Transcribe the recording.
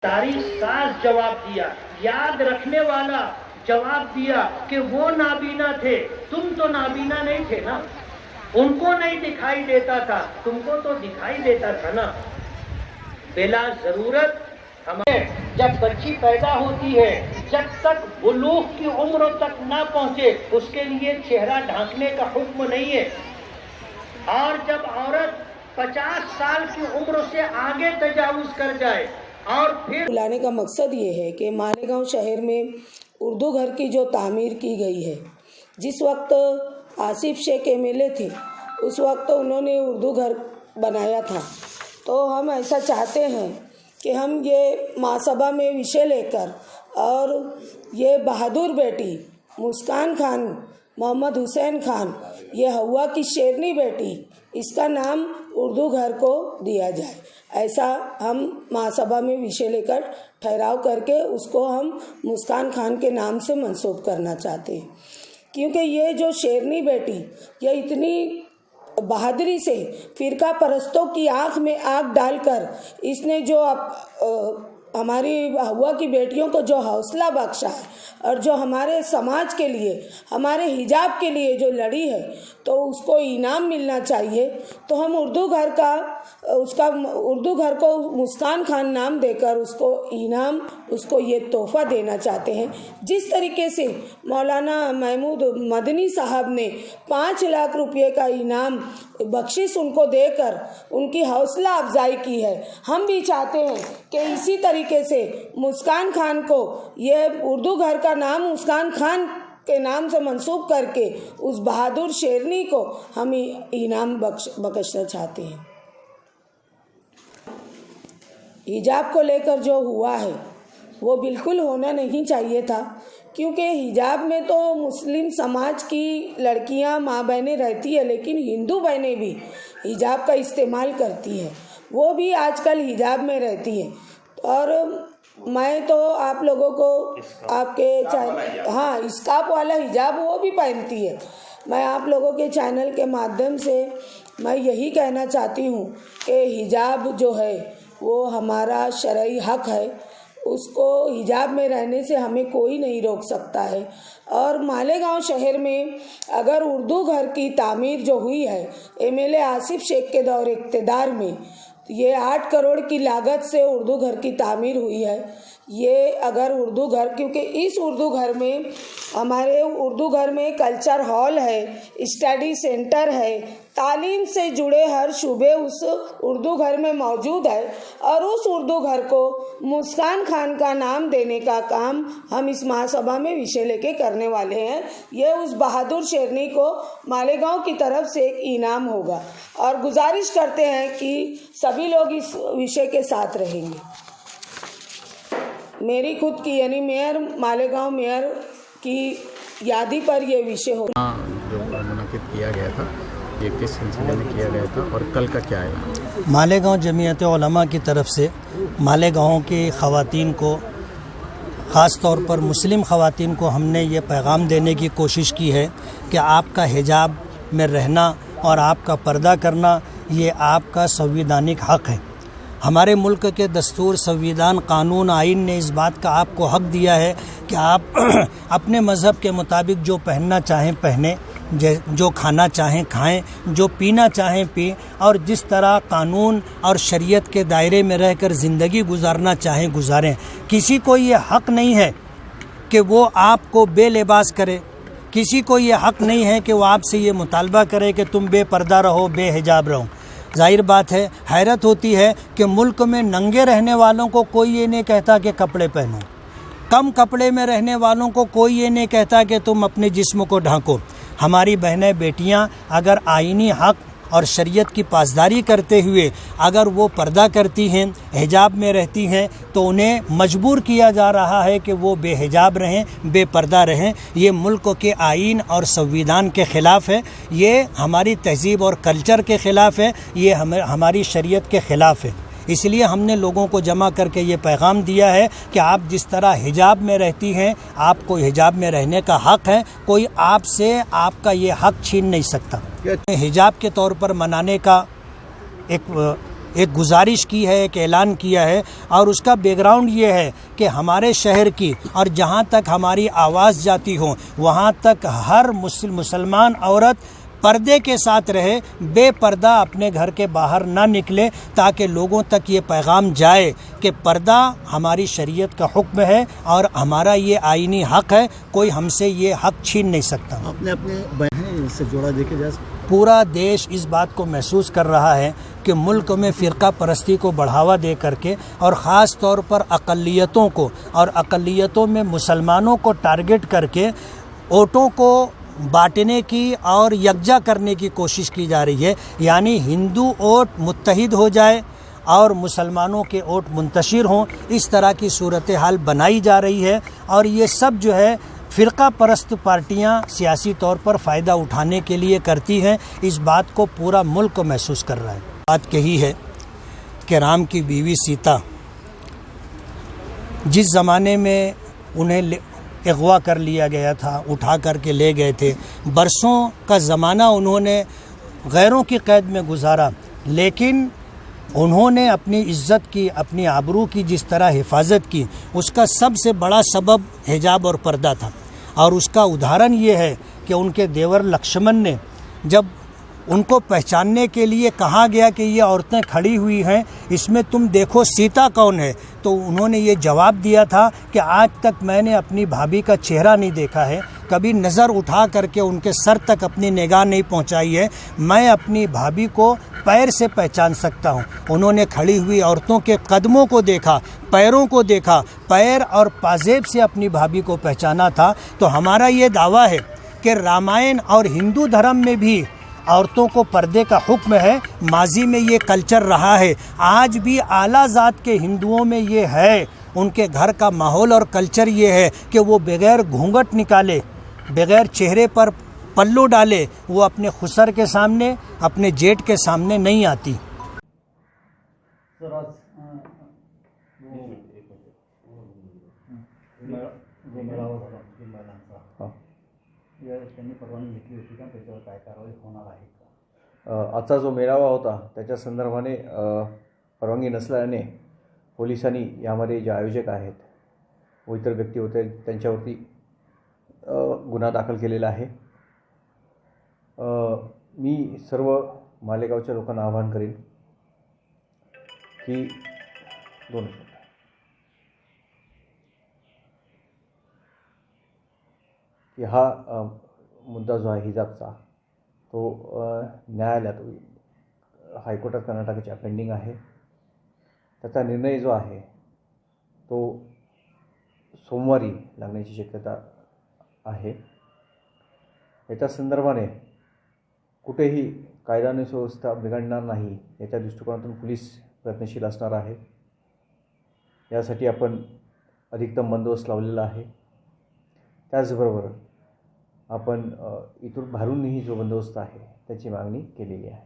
तारीख साज जवाब दिया, याद रखने वाला जवाब दिया कि वो नाबीना थे, तुम तो नाबीना नहीं थे ना, उनको नहीं दिखाई देता था, तुमको तो दिखाई देता था ना। बिला जरूरत हमें जब बच्ची पैदा होती है, जब तक बुलूग की उम्र तक ना पहुंचे, उसके लिए चेहरा ढांकने का हुक्म नहीं है। और जब औरत 50 साल की उम्र से आगे तजावुज कर जाए और फिर बुलाने का मकसद ये है कि मालेगांव शहर में उर्दू घर की जो तामीर की गई है, जिस वक्त आसिफ शेख एमएलए थे उस वक्त उन्होंने उर्दू घर बनाया था, तो हम ऐसा चाहते हैं कि हम ये महासभा में विषय लेकर और ये बहादुर बेटी मुस्कान खान, मोहम्मद हुसैन खान, ये हवा की शेरनी बेटी, इसका नाम उर्दू घर को दिया जाए, ऐसा हम महासभा में विषय लेकर ठहराव करके उसको हम मुस्कान खान के नाम से मंसूब करना चाहते हैं। क्योंकि ये जो शेरनी बेटी, ये इतनी बहादुरी से फिरका परस्तों की आंख में आग डालकर इसने जो हमारी हवा की बेटियों को जो हौसला बख्शा है और जो हमारे समाज के लिए, हमारे हिजाब के लिए जो लड़ी है, तो उसको इनाम मिलना चाहिए। तो हम उर्दू घर को मुस्कान खान नाम देकर उसको इनाम, उसको ये तोहफा देना चाहते हैं। जिस तरीके से मौलाना महमूद मदनी साहब ने 5 लाख रुपये का इनाम बख्शिश उनको देकर उनकी हौसला अफजाई की है, हम भी चाहते हैं कि इसी तरीके से मुस्कान खान को ये उर्दू घर का नाम मुस्कान खान के नाम से मंसूब करके उस बहादुर शेरनी को हम इनाम बख्शना चाहते हैं। हिजाब को लेकर जो हुआ है वो बिल्कुल होना नहीं चाहिए था, क्योंकि हिजाब में तो मुस्लिम समाज की लड़कियां, माँ बहनें रहती है, लेकिन हिंदू बहनें भी हिजाब का इस्तेमाल करती हैं, वो भी आजकल हिजाब में रहती हैं। और मैं तो आप लोगों को आपके हाँ स्कार्फ वाला हिजाब वो भी पहनती है। मैं आप लोगों के चैनल के माध्यम से मैं यही कहना चाहती हूँ कि हिजाब जो है वो हमारा शरई हक है, उसको हिजाब में रहने से हमें कोई नहीं रोक सकता है। और मालेगांव शहर में अगर उर्दू घर की तामीर जो हुई है एमएलए आसिफ शेख के दौर इक़्तिदार में, ये 8 करोड़ की लागत से उर्दू घर की तामीर हुई है। ये अगर उर्दू घर, क्योंकि इस उर्दू घर में, हमारे उर्दू घर में कल्चर हॉल है, स्टडी सेंटर है, तालीम से जुड़े हर शुबे उस उर्दू घर में मौजूद है, और उस उर्दू घर को मुस्कान खान का नाम देने का काम हम इस महासभा में विषय लेके करने वाले हैं। ये उस बहादुर शेरनी को मालेगांव की तरफ से एक इनाम होगा, और गुजारिश करते हैं कि सभी लोग इस विषय के साथ रहेंगे। मेरी खुद की यानी मेयर, मालेगांव मेयर की यादी पर यह विषय होगा। जो मुनाकिद किया गया था, ये किस सिलसिले में किया गया था और कल का क्या है? मालेगांव जमीयत उलमा की तरफ से मालेगांव की ख़वातीन को, ख़ास तौर पर मुस्लिम ख़वातीन को हमने ये पैगाम देने की कोशिश की है कि आपका हिजाब में रहना और आपका पर्दा करना ये आपका संवैधानिक हक़ है। हमारे मुल्क के दस्तूर, संविधान, कानून, आइन ने इस बात का आपको हक़ दिया है कि आप अपने मज़हब के मुताबिक जो पहनना चाहें पहने, जो खाना चाहें खाएं, जो पीना चाहें पीं, और जिस तरह कानून और शरीयत के दायरे में रहकर ज़िंदगी गुजारना चाहें गुजारें। किसी को ये हक़ नहीं है कि वो आपको बेलिबास करे, किसी को ये हक़ नहीं है कि वो आपसे ये मुतालबा करे कि तुम बेपर्दा रहो, बेहिजाब रहो। जाहिर बात है, हैरत होती है कि मुल्क में नंगे रहने वालों को कोई ये नहीं कहता कि कपड़े पहनो, कम कपड़े में रहने वालों को कोई ये नहीं कहता कि तुम अपने जिस्म को ढांको। हमारी बहनें बेटियां अगर आईनी हक़ और शरीयत की पासदारी करते हुए अगर वो पर्दा करती हैं, हिजाब में रहती हैं, तो उन्हें मजबूर किया जा रहा है कि वो बेहिजाब रहें, बेपर्दा रहें। ये मुल्क के आइन और संविधान के ख़िलाफ़ है, ये हमारी तहज़ीब और कल्चर के ख़िलाफ़ है, ये हमारी शरीयत के ख़िलाफ़ है। इसलिए हमने लोगों को जमा करके ये पैगाम दिया है कि आप जिस तरह हिजाब में रहती हैं, आपको हिजाब में रहने का हक़ है, कोई आपसे आपका ये हक़ छीन नहीं सकता। हिजाब के तौर पर मनाने का एक एक गुजारिश की है, एक ऐलान किया है। और उसका बैकग्राउंड ये है कि हमारे शहर की और जहाँ तक हमारी आवाज़ जाती हो वहाँ तक हर मुसलमान औरत पर्दे के साथ रहे, बेपर्दा अपने घर के बाहर ना निकले, ताकि लोगों तक ये पैगाम जाए कि पर्दा हमारी शरीयत का हुक्म है और हमारा ये आईनी हक़ है, कोई हमसे ये हक़ छीन नहीं सकता। अपने बहन से जोड़ा देखे जा पूरा देश इस बात को महसूस कर रहा है कि मुल्क में फ़िरका परस्ती को बढ़ावा दे करके और ख़ास तौर पर अक़लियतों को और अक़लियतों में मुसलमानों को टारगेट करके वोटों को बांटने की और यकजा करने की कोशिश की जा रही है। यानी हिंदू वोट मुत्तहिद हो जाए और मुसलमानों के वोट मुंतशिर हों, इस तरह की सूरत हाल बनाई जा रही है। और ये सब जो है फ़िरका परस्त पार्टियां सियासी तौर पर फ़ायदा उठाने के लिए करती हैं। इस बात को पूरा मुल्क महसूस कर रहा है। बात कही है कि राम की बीवी सीता जिस ज़माने में उन्हें अगवा कर लिया गया था, उठा करके ले गए थे, बरसों का ज़माना उन्होंने गैरों की क़ैद में गुजारा, लेकिन उन्होंने अपनी इज़्ज़त की, अपनी आबरू की जिस तरह हिफाजत की, उसका सबसे बड़ा सबब हिजाब और पर्दा था। और उसका उदाहरण ये है कि उनके देवर लक्ष्मण ने जब उनको पहचानने के लिए कहा गया कि ये औरतें खड़ी हुई हैं, इसमें तुम देखो सीता कौन है, तो उन्होंने ये जवाब दिया था कि आज तक मैंने अपनी भाभी का चेहरा नहीं देखा है, कभी नज़र उठा करके उनके सर तक अपनी निगाह नहीं पहुंचाई है, मैं अपनी भाभी को पैर से पहचान सकता हूं। उन्होंने खड़ी हुई औरतों के कदमों को देखा, पैरों को देखा, पैर और पाजेब से अपनी भाभी को पहचाना था। तो हमारा ये दावा है कि रामायण और हिंदू धर्म में भी औरतों को पर्दे का हुक्म है। माजी में ये कल्चर रहा है, आज भी आला ज़ात के हिंदुओं में ये है। उनके घर का माहौल और कल्चर ये है कि वो बग़ैर घूंघट निकाले, बग़ैर चेहरे पर पल्लू डाले, वो अपने खुसर के सामने, अपने जेठ के सामने नहीं आती। आजचा जो मेळावा होता त्याच्या संदर्भाने परवानगी नसल्याने पोलिसांनी यामध्ये जे आयोजक आहेत व इतर व्यक्ती होते त्यांच्यावरती गुन्हा दाखल केलेला आहे। मी सर्व मालेगावच्या लोकांना आवाहन करेन की हा मुद्दा जो आहे हिजाबचा तो न्यायालयात हायकोर्टात कर्नाटकाच्या पेंडिंग आहे। त्याचा निर्णय जो आहे तो सोमवारी लागण्याची शक्यता आहे। याच्या संदर्भाने कुठेही कायदा आणि सुव्यवस्था बिघडणार नाही याच्या दृष्टिकोनातून पोलीस प्रयत्नशील असणार आहे। यासाठी आपण अधिकतम बंदोबस्त लावलेला आहे। त्याचबरोबर आपण इथून बाहेरूनही जो बंदोबस्त आहे त्याची मागणी केलेली आहे।